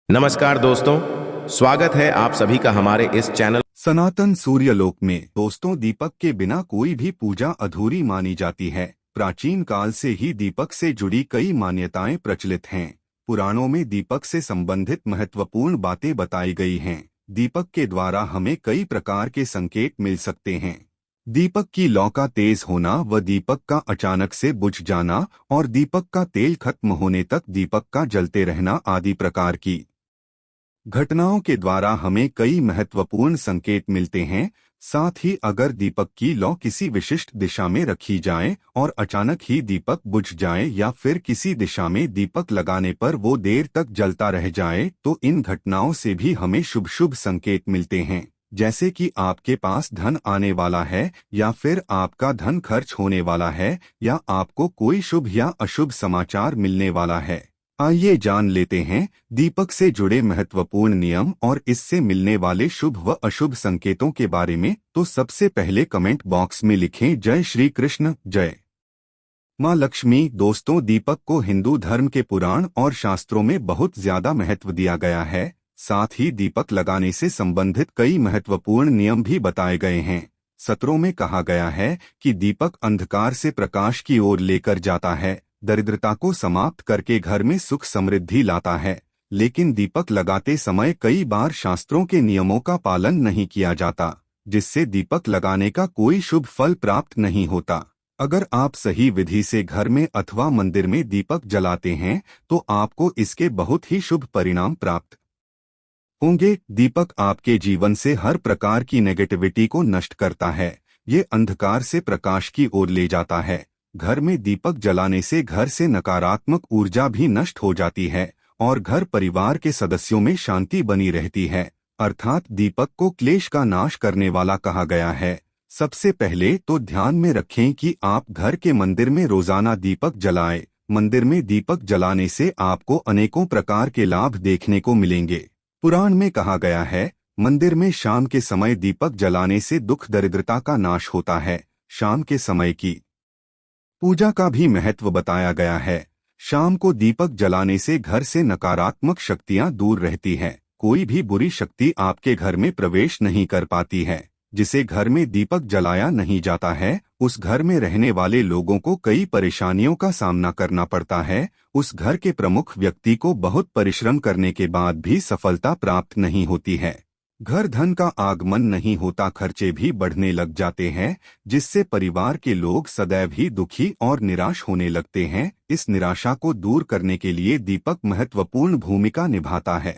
नमस्कार दोस्तों, स्वागत है आप सभी का हमारे इस चैनल सनातन सूर्यलोक में। दोस्तों, दीपक के बिना कोई भी पूजा अधूरी मानी जाती है। प्राचीन काल से ही दीपक से जुड़ी कई मान्यताएं प्रचलित हैं। पुराणों में दीपक से संबंधित महत्वपूर्ण बातें बताई गई हैं। दीपक के द्वारा हमें कई प्रकार के संकेत मिल सकते हैं। दीपक की लौ का तेज होना व दीपक का अचानक से बुझ जाना और दीपक का तेल खत्म होने तक दीपक का जलते रहना आदि प्रकार की घटनाओं के द्वारा हमें कई महत्वपूर्ण संकेत मिलते हैं। साथ ही अगर दीपक की लौ किसी विशिष्ट दिशा में रखी जाए और अचानक ही दीपक बुझ जाए या फिर किसी दिशा में दीपक लगाने पर वो देर तक जलता रह जाए तो इन घटनाओं से भी हमें शुभ शुभ संकेत मिलते हैं। जैसे कि आपके पास धन आने वाला है या फिर आपका धन खर्च होने वाला है या आपको कोई शुभ या अशुभ समाचार मिलने वाला है। आइए जान लेते हैं दीपक से जुड़े महत्वपूर्ण नियम और इससे मिलने वाले शुभ व अशुभ संकेतों के बारे में। तो सबसे पहले कमेंट बॉक्स में लिखें जय श्री कृष्ण, जय माँ लक्ष्मी। दोस्तों, दीपक को हिंदू धर्म के पुराण और शास्त्रों में बहुत ज्यादा महत्व दिया गया है। साथ ही दीपक लगाने से संबंधित कई महत्वपूर्ण नियम भी बताए गए हैं। सत्रों में कहा गया है कि दीपक अंधकार से प्रकाश की ओर लेकर जाता है, दरिद्रता को समाप्त करके घर में सुख समृद्धि लाता है। लेकिन दीपक लगाते समय कई बार शास्त्रों के नियमों का पालन नहीं किया जाता, जिससे दीपक लगाने का कोई शुभ फल प्राप्त नहीं होता। अगर आप सही विधि से घर में अथवा मंदिर में दीपक जलाते हैं तो आपको इसके बहुत ही शुभ परिणाम प्राप्त होंगे। दीपक आपके जीवन से हर प्रकार की नेगेटिविटी को नष्ट करता है। ये अंधकार से प्रकाश की ओर ले जाता है। घर में दीपक जलाने से घर से नकारात्मक ऊर्जा भी नष्ट हो जाती है और घर परिवार के सदस्यों में शांति बनी रहती है। अर्थात दीपक को क्लेश का नाश करने वाला कहा गया है। सबसे पहले तो ध्यान में रखें कि आप घर के मंदिर में रोजाना दीपक जलाएं। मंदिर में दीपक जलाने से आपको अनेकों प्रकार के लाभ देखने को मिलेंगे। पुराण में कहा गया है, मंदिर में शाम के समय दीपक जलाने से दुख दरिद्रता का नाश होता है। शाम के समय की पूजा का भी महत्व बताया गया है। शाम को दीपक जलाने से घर से नकारात्मक शक्तियां दूर रहती हैं। कोई भी बुरी शक्ति आपके घर में प्रवेश नहीं कर पाती है। जिसे घर में दीपक जलाया नहीं जाता है, उस घर में रहने वाले लोगों को कई परेशानियों का सामना करना पड़ता है। उस घर के प्रमुख व्यक्ति को बहुत परिश्रम करने के बाद भी सफलता प्राप्त नहीं होती है। घर धन का आगमन नहीं होता, खर्चे भी बढ़ने लग जाते हैं, जिससे परिवार के लोग सदैव ही दुखी और निराश होने लगते हैं। इस निराशा को दूर करने के लिए दीपक महत्वपूर्ण भूमिका निभाता है।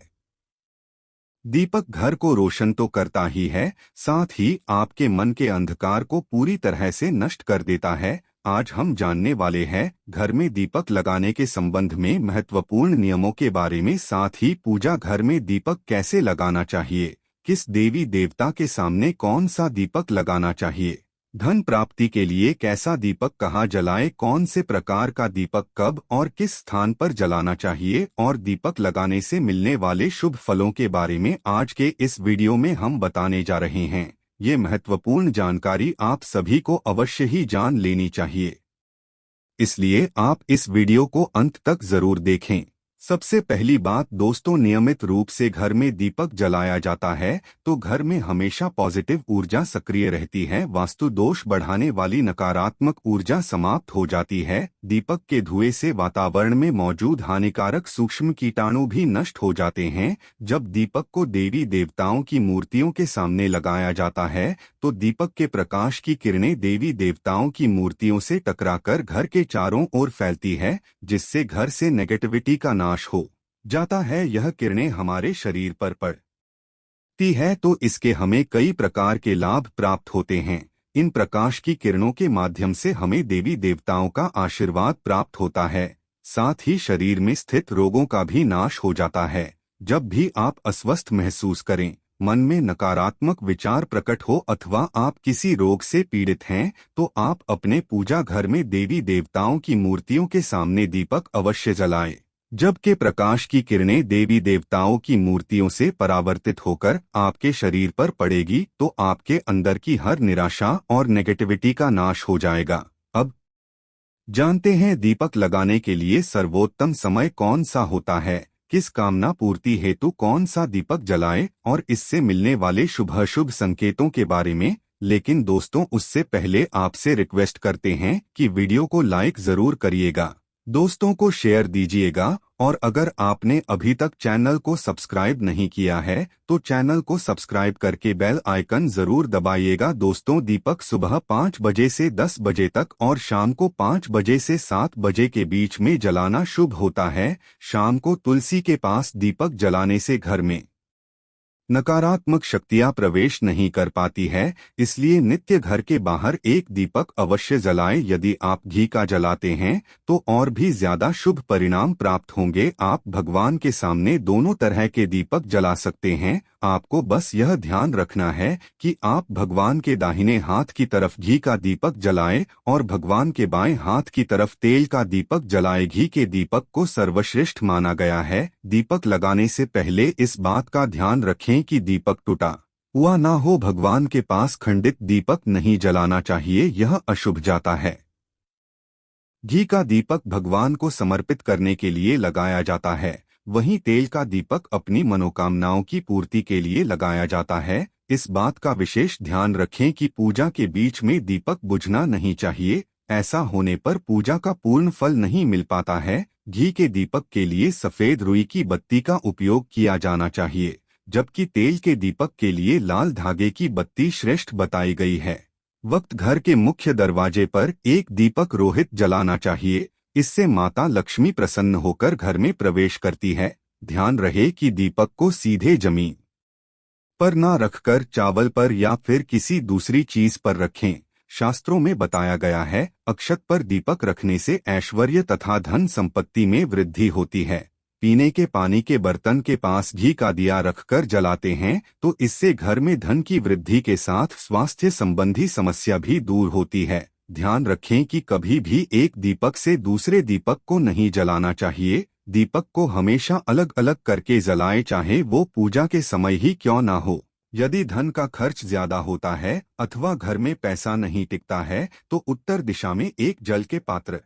दीपक घर को रोशन तो करता ही है, साथ ही आपके मन के अंधकार को पूरी तरह से नष्ट कर देता है। आज हम जानने वाले हैं घर में दीपक लगाने के संबंध में महत्वपूर्ण नियमों के बारे में, साथ ही पूजा घर में दीपक कैसे लगाना चाहिए, किस देवी देवता के सामने कौन सा दीपक लगाना चाहिए, धन प्राप्ति के लिए कैसा दीपक कहाँ जलाए, कौन से प्रकार का दीपक कब और किस स्थान पर जलाना चाहिए और दीपक लगाने से मिलने वाले शुभ फलों के बारे में आज के इस वीडियो में हम बताने जा रहे हैं। ये महत्वपूर्ण जानकारी आप सभी को अवश्य ही जान लेनी चाहिए, इसलिए आप इस वीडियो को अंत तक जरूर देखें। सबसे पहली बात दोस्तों, नियमित रूप से घर में दीपक जलाया जाता है तो घर में हमेशा पॉजिटिव ऊर्जा सक्रिय रहती है। वास्तु दोष बढ़ाने वाली नकारात्मक ऊर्जा समाप्त हो जाती है। दीपक के धुएं से वातावरण में मौजूद हानिकारक सूक्ष्म कीटाणु भी नष्ट हो जाते हैं। जब दीपक को देवी देवताओं की मूर्तियों के सामने लगाया जाता है तो दीपक के प्रकाश की किरणें देवी देवताओं की मूर्तियों से टकराकर घर के चारों ओर फैलती है, जिससे घर से नेगेटिविटी का नाश हो जाता है। यह किरणें हमारे शरीर पर पड़ती है तो इसके हमें कई प्रकार के लाभ प्राप्त होते हैं। इन प्रकाश की किरणों के माध्यम से हमें देवी देवताओं का आशीर्वाद प्राप्त होता है। साथ ही शरीर में स्थित रोगों का भी नाश हो जाता है। जब भी आप अस्वस्थ महसूस करें, मन में नकारात्मक विचार प्रकट हो अथवा आप किसी रोग से पीड़ित हैं तो आप अपने पूजा घर में देवी देवताओं की मूर्तियों के सामने दीपक अवश्य जलाएं। जबकि प्रकाश की किरणें देवी देवताओं की मूर्तियों से परावर्तित होकर आपके शरीर पर पड़ेगी तो आपके अंदर की हर निराशा और नेगेटिविटी का नाश हो जाएगा। अब जानते हैं दीपक लगाने के लिए सर्वोत्तम समय कौन सा होता है। किस कामना पूर्ति हेतु कौन सा दीपक जलाएं और इससे मिलने वाले शुभ संकेतों के बारे में। लेकिन दोस्तों, उससे पहले आपसे रिक्वेस्ट करते हैं कि वीडियो को लाइक जरूर करिएगा, दोस्तों को शेयर दीजिएगा, और अगर आपने अभी तक चैनल को सब्सक्राइब नहीं किया है तो चैनल को सब्सक्राइब करके बेल आइकन जरूर दबाइएगा। दोस्तों, दीपक सुबह 5 बजे से 10 बजे तक और शाम को 5 बजे से 7 बजे के बीच में जलाना शुभ होता है। शाम को तुलसी के पास दीपक जलाने से घर में नकारात्मक शक्तियां प्रवेश नहीं कर पाती है, इसलिए नित्य घर के बाहर एक दीपक अवश्य जलाएं। यदि आप घी का जलाते हैं तो और भी ज्यादा शुभ परिणाम प्राप्त होंगे। आप भगवान के सामने दोनों तरह के दीपक जला सकते हैं। आपको बस यह ध्यान रखना है कि आप भगवान के दाहिने हाथ की तरफ घी का दीपक जलाएं और भगवान के बाएं हाथ की तरफ तेल का दीपक जलाएं। घी के दीपक को सर्वश्रेष्ठ माना गया है। दीपक लगाने से पहले इस बात का ध्यान रखें कि दीपक टूटा हुआ ना हो। भगवान के पास खंडित दीपक नहीं जलाना चाहिए, यह अशुभ जाता है। घी का दीपक भगवान को समर्पित करने के लिए लगाया जाता है, वहीं तेल का दीपक अपनी मनोकामनाओं की पूर्ति के लिए लगाया जाता है। इस बात का विशेष ध्यान रखें कि पूजा के बीच में दीपक बुझना नहीं चाहिए, ऐसा होने पर पूजा का पूर्ण फल नहीं मिल पाता है। घी के दीपक के लिए सफेद रुई की बत्ती का उपयोग किया जाना चाहिए, जबकि तेल के दीपक के लिए लाल धागे की बत्ती श्रेष्ठ बताई गई है। वक्त घर के मुख्य दरवाजे पर एक दीपक रोहित जलाना चाहिए, इससे माता लक्ष्मी प्रसन्न होकर घर में प्रवेश करती है। ध्यान रहे कि दीपक को सीधे जमीन पर ना रखकर चावल पर या फिर किसी दूसरी चीज पर रखें। शास्त्रों में बताया गया है, अक्षत पर दीपक रखने से ऐश्वर्य तथा धन संपत्ति में वृद्धि होती है। पीने के पानी के बर्तन के पास घी का दिया रखकर जलाते हैं तो इससे घर में धन की वृद्धि के साथ स्वास्थ्य संबंधी समस्या भी दूर होती है। ध्यान रखें कि कभी भी एक दीपक से दूसरे दीपक को नहीं जलाना चाहिए। दीपक को हमेशा अलग अलग करके जलाएं, चाहे वो पूजा के समय ही क्यों ना हो। यदि धन का खर्च ज्यादा होता है अथवा घर में पैसा नहीं टिकता है तो उत्तर दिशा में एक जल के पात्र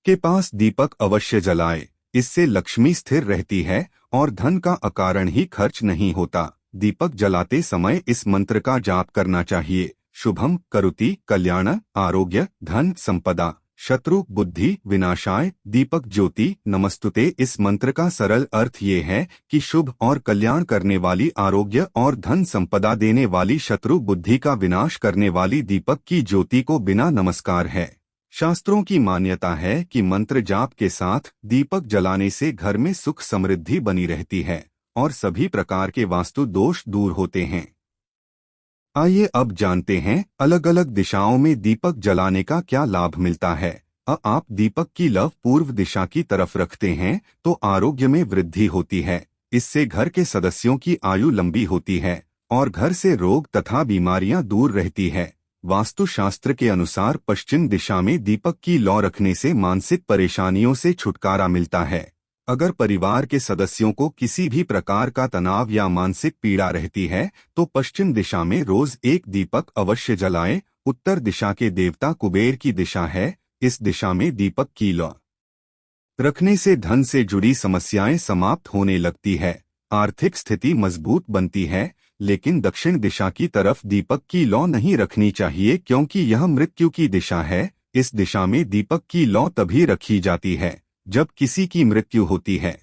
के पास दीपक अवश्य जलाएं। इससे लक्ष्मी स्थिर रहती है और धन का अकारण ही खर्च नहीं होता। दीपक जलाते समय इस मंत्र का जाप करना चाहिए, शुभम करोति कल्याण आरोग्य धन संपदा शत्रु बुद्धि विनाशाय दीपक ज्योति नमस्तुते। इस मंत्र का सरल अर्थ ये है कि शुभ और कल्याण करने वाली, आरोग्य और धन संपदा देने वाली, शत्रु बुद्धि का विनाश करने वाली दीपक की ज्योति को बिना नमस्कार है। शास्त्रों की मान्यता है कि मंत्र जाप के साथ दीपक जलाने से घर में सुख समृद्धि बनी रहती है और सभी प्रकार के वास्तु दोष दूर होते हैं। आइए अब जानते हैं अलग अलग दिशाओं में दीपक जलाने का क्या लाभ मिलता है। आप दीपक की लौ पूर्व दिशा की तरफ रखते हैं तो आरोग्य में वृद्धि होती है, इससे घर के सदस्यों की आयु लंबी होती है और घर से रोग तथा बीमारियां दूर रहती है। वास्तु शास्त्र के अनुसार पश्चिम दिशा में दीपक की लौ रखने से मानसिक परेशानियों से छुटकारा मिलता है। अगर परिवार के सदस्यों को किसी भी प्रकार का तनाव या मानसिक पीड़ा रहती है तो पश्चिम दिशा में रोज एक दीपक अवश्य जलाएं। उत्तर दिशा के देवता कुबेर की दिशा है, इस दिशा में दीपक की लौ रखने से धन से जुड़ी समस्याएं समाप्त होने लगती है, आर्थिक स्थिति मजबूत बनती है। लेकिन दक्षिण दिशा की तरफ दीपक की लौ नहीं रखनी चाहिए क्योंकि यह मृत्यु की दिशा है। इस दिशा में दीपक की लौ तभी रखी जाती है जब किसी की मृत्यु होती है।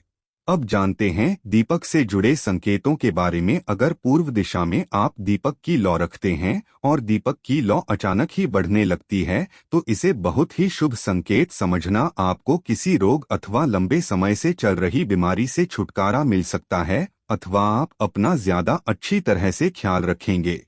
अब जानते हैं दीपक से जुड़े संकेतों के बारे में। अगर पूर्व दिशा में आप दीपक की लौ रखते हैं और दीपक की लौ अचानक ही बढ़ने लगती है तो इसे बहुत ही शुभ संकेत समझना। आपको किसी रोग अथवा लंबे समय से चल रही बीमारी से छुटकारा मिल सकता है अथवा आप अपना ज्यादा अच्छी तरह से ख्याल रखेंगे।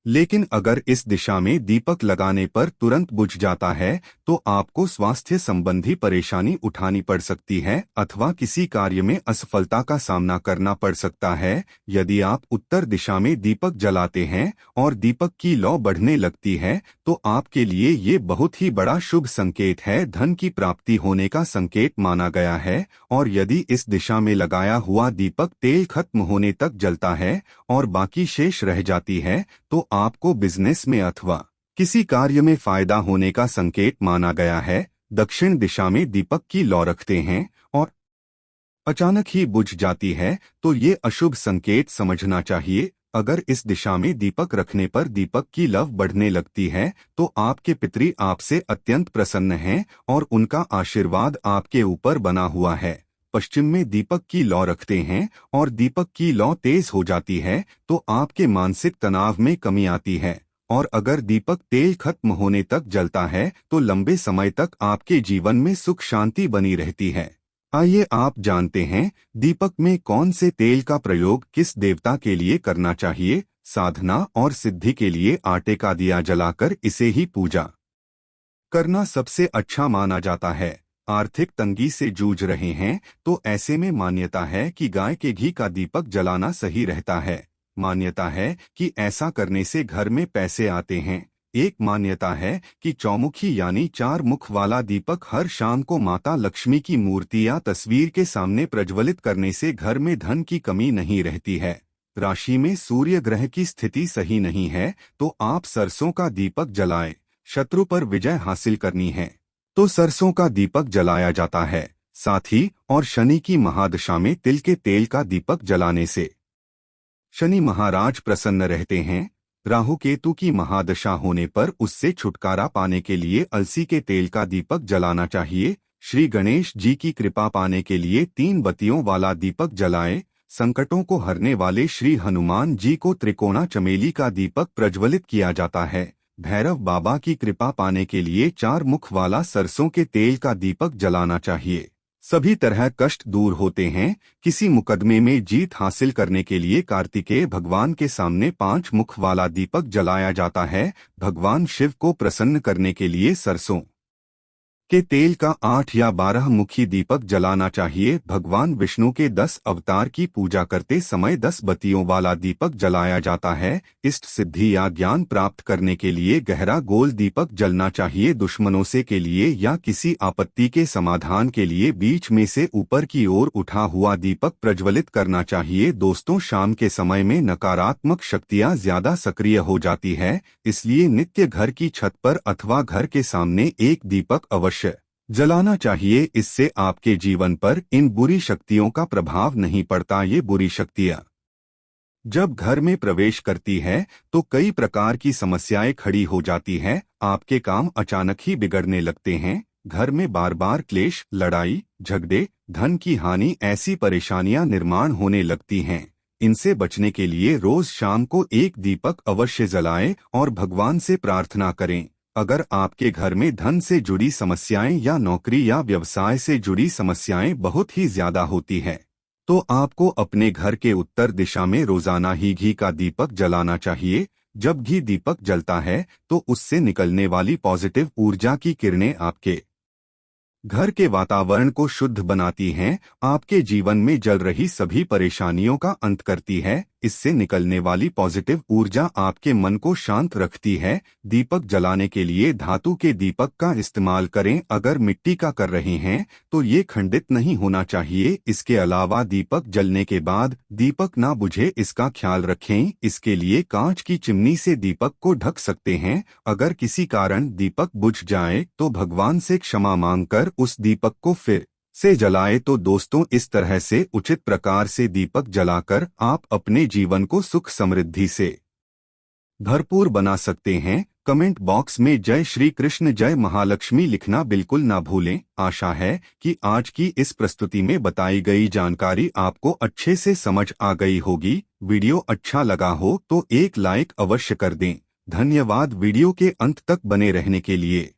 लेकिन अगर इस दिशा में दीपक लगाने पर तुरंत बुझ जाता है तो आपको स्वास्थ्य संबंधी परेशानी उठानी पड़ सकती है अथवा किसी कार्य में असफलता का सामना करना पड़ सकता है। यदि आप उत्तर दिशा में दीपक जलाते हैं और दीपक की लौ बढ़ने लगती है तो आपके लिए ये बहुत ही बड़ा शुभ संकेत है, धन की प्राप्ति होने का संकेत माना गया है। और यदि इस दिशा में लगाया हुआ दीपक तेल खत्म होने तक जलता है और बाकी शेष रह जाती है तो आपको बिजनेस में अथवा किसी कार्य में फायदा होने का संकेत माना गया है। दक्षिण दिशा में दीपक की लौ रखते हैं और अचानक ही बुझ जाती है तो ये अशुभ संकेत समझना चाहिए। अगर इस दिशा में दीपक रखने पर दीपक की लव बढ़ने लगती है तो आपके पितरी आपसे अत्यंत प्रसन्न हैं और उनका आशीर्वाद आपके ऊपर बना हुआ है। पश्चिम में दीपक की लौ रखते हैं और दीपक की लौ तेज हो जाती है तो आपके मानसिक तनाव में कमी आती है। और अगर दीपक तेल खत्म होने तक जलता है तो लंबे समय तक आपके जीवन में सुख शांति बनी रहती है। आइए आप जानते हैं दीपक में कौन से तेल का प्रयोग किस देवता के लिए करना चाहिए। साधना और सिद्धि के लिए आटे का दिया जलाकर इसे ही पूजा करना सबसे अच्छा माना जाता है। आर्थिक तंगी से जूझ रहे हैं तो ऐसे में मान्यता है कि गाय के घी का दीपक जलाना सही रहता है। मान्यता है कि ऐसा करने से घर में पैसे आते हैं। एक मान्यता है कि चौमुखी यानी 4 मुख वाला दीपक हर शाम को माता लक्ष्मी की मूर्ति या तस्वीर के सामने प्रज्वलित करने से घर में धन की कमी नहीं रहती है। राशि में सूर्य ग्रह की स्थिति सही नहीं है तो आप सरसों का दीपक जलाएं। शत्रु पर विजय हासिल करनी है तो सरसों का दीपक जलाया जाता है। साथ ही और शनि की महादशा में तिल के तेल का दीपक जलाने से शनि महाराज प्रसन्न रहते हैं। राहु केतु की महादशा होने पर उससे छुटकारा पाने के लिए अलसी के तेल का दीपक जलाना चाहिए। श्री गणेश जी की कृपा पाने के लिए 3 बत्तियों वाला दीपक जलाएं। संकटों को हरने वाले श्री हनुमान जी को त्रिकोणा चमेली का दीपक प्रज्वलित किया जाता है। भैरव बाबा की कृपा पाने के लिए 4 मुख वाला सरसों के तेल का दीपक जलाना चाहिए। सभी तरह कष्ट दूर होते हैं। किसी मुकदमे में जीत हासिल करने के लिए कार्तिकेय भगवान के सामने 5 मुख वाला दीपक जलाया जाता है। भगवान शिव को प्रसन्न करने के लिए सरसों के तेल का 8 या 12 मुखी दीपक जलाना चाहिए। भगवान विष्णु के 10 अवतार की पूजा करते समय 10 बत्तियों वाला दीपक जलाया जाता है। इष्ट सिद्धि या ज्ञान प्राप्त करने के लिए गहरा गोल दीपक जलना चाहिए। दुश्मनों से के लिए या किसी आपत्ति के समाधान के लिए बीच में से ऊपर की ओर उठा हुआ दीपक प्रज्वलित करना चाहिए। दोस्तों, शाम के समय में नकारात्मक शक्तियां ज्यादा सक्रिय हो जाती है, इसलिए नित्य घर की छत पर अथवा घर के सामने एक दीपक अवश्य जलाना चाहिए। इससे आपके जीवन पर इन बुरी शक्तियों का प्रभाव नहीं पड़ता। ये बुरी शक्तियां जब घर में प्रवेश करती है तो कई प्रकार की समस्याएं खड़ी हो जाती हैं। आपके काम अचानक ही बिगड़ने लगते हैं। घर में बार बार क्लेश, लड़ाई झगड़े, धन की हानि, ऐसी परेशानियां निर्माण होने लगती हैं। इनसे बचने के लिए रोज शाम को एक दीपक अवश्य जलाएं और भगवान से प्रार्थना करें। अगर आपके घर में धन से जुड़ी समस्याएं या नौकरी या व्यवसाय से जुड़ी समस्याएं बहुत ही ज्यादा होती हैं, तो आपको अपने घर के उत्तर दिशा में रोजाना ही घी का दीपक जलाना चाहिए। जब घी दीपक जलता है तो उससे निकलने वाली पॉजिटिव ऊर्जा की किरणें आपके घर के वातावरण को शुद्ध बनाती हैं, आपके जीवन में जल रही सभी परेशानियों का अंत करती है। इससे निकलने वाली पॉजिटिव ऊर्जा आपके मन को शांत रखती है। दीपक जलाने के लिए धातु के दीपक का इस्तेमाल करें। अगर मिट्टी का कर रहे हैं तो ये खंडित नहीं होना चाहिए। इसके अलावा दीपक जलने के बाद दीपक ना बुझे, इसका ख्याल रखें। इसके लिए कांच की चिमनी से दीपक को ढक सकते हैं। अगर किसी कारण दीपक बुझ जाए तो भगवान से क्षमा मांगकर उस दीपक को फिर से जलाए। तो दोस्तों, इस तरह से उचित प्रकार से दीपक जलाकर आप अपने जीवन को सुख समृद्धि से भरपूर बना सकते हैं। कमेंट बॉक्स में जय श्री कृष्ण, जय महालक्ष्मी लिखना बिल्कुल ना भूलें। आशा है कि आज की इस प्रस्तुति में बताई गई जानकारी आपको अच्छे से समझ आ गई होगी। वीडियो अच्छा लगा हो तो एक लाइक अवश्य कर दें। धन्यवाद वीडियो के अंत तक बने रहने के लिए।